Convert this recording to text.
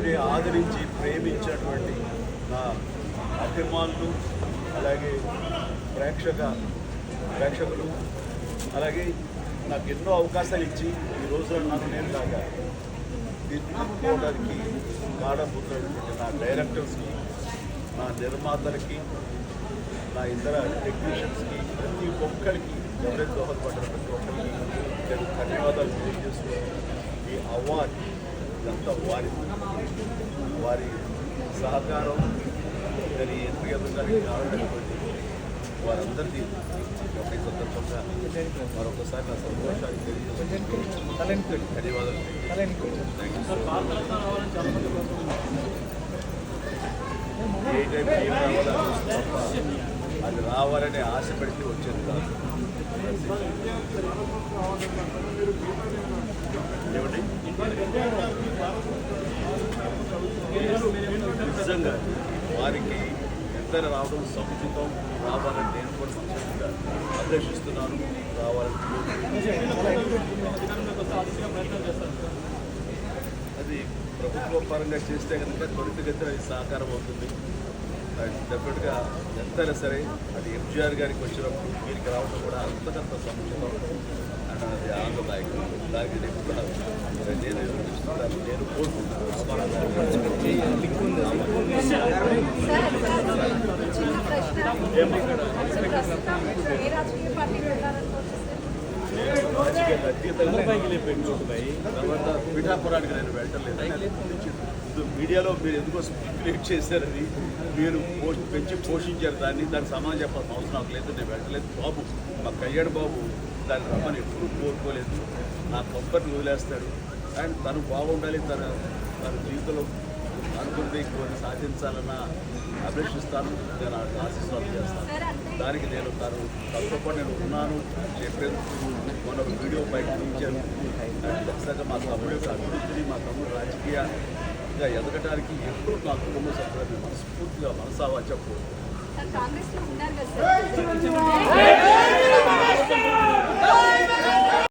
నన్ను ఆదరించి ప్రేమించినటువంటి నా అభిమానులు, అలాగే ప్రేక్షకులు, అలాగే నాకు ఎన్నో అవకాశాలు ఇచ్చి ఈ రోజున నన్ను నేను లాగా తీర్చుకోవడానికి కారణభూతున్నటువంటి నా డైరెక్టర్స్కి, నా నిర్మాతలకి, నా ఇతర టెక్నీషియన్స్కి, ప్రతి ఒక్కరికి ఎవరైతే దోహదపడ్డారో ప్రతి ఒక్కరికి నేను ధన్యవాదాలు తెలియజేస్తూ ఈ అవార్డు ఇదంతా వారి సహకారం దాని ఎంపికడానికి కావాలనుకోండి వారందరినీ ఒక సందర్భంగా మరొకసారి నా సంతోషాన్ని తెలియజేస్తూ ధన్యవాదాలు. ఏ టైం ఏం రావాలని తప్ప అది రావాలని ఆశ పెడితే వచ్చేది కాదు. ఏమండి నిజంగా వారికి ఇద్దరు రావడం సముచితం, రావాలని నేను కూడా సంతోషంగా అభిలషిస్తున్నాను. రావాలని అది ప్రభుత్వ పరంగా చేస్తే కనుక త్వరితగతిన అది సాకారం అవుతుంది. డెఫినెట్గా ఎంతైనా సరే అది ఎంజీఆర్ గారికి వచ్చినప్పుడు వీరికి రావడం కూడా అంతకంత సముచితం అండ్ అది ఆనందదాయకం. దానికి నేను కూడా నేను ఎదురుస్తున్నాను, నేను కోరుకుంటున్నాను. రాజకీయాలు అతీతంగా తర్వాత పిఠాపురానికి నేను వెళ్ళలేదు. మీడియాలో మీరు ఎందుకో స్పెక్యులేట్ చేశారని మీరు పెంచి పోషించారు దానికి సమాధానం చెప్పాల్సిన అవసరం నాకు లేదు. నేను వెళ్ళలేదు. బాబు మా కళ్యాణ్ బాబు దాన్ని రమ్మని ఎప్పుడు కోరుకోలేదు. నా కొబ్బరిని వదిలేస్తాడు అండ్ తను బాగుండాలి, తన జీవితంలో అనుకుంటే కొన్ని సాధించాలన్న అభిలషిస్తాను. నేను ఆశీస్వాలు చేస్తాను. దానికి నేను తనతో పాటు నేను ఉన్నాను చెప్పేందుకు మన వీడియో బయట ఇచ్చాను. ఖచ్చితంగా మా తమ్ముడు యొక్క అభివృద్ధిని, మా తమ్ముడు రాజకీయంగా ఎదగడానికి ఎప్పుడు నా కుటుంబ సభ్యులను మనస్ఫూర్తిగా మనసావా చెప్పు.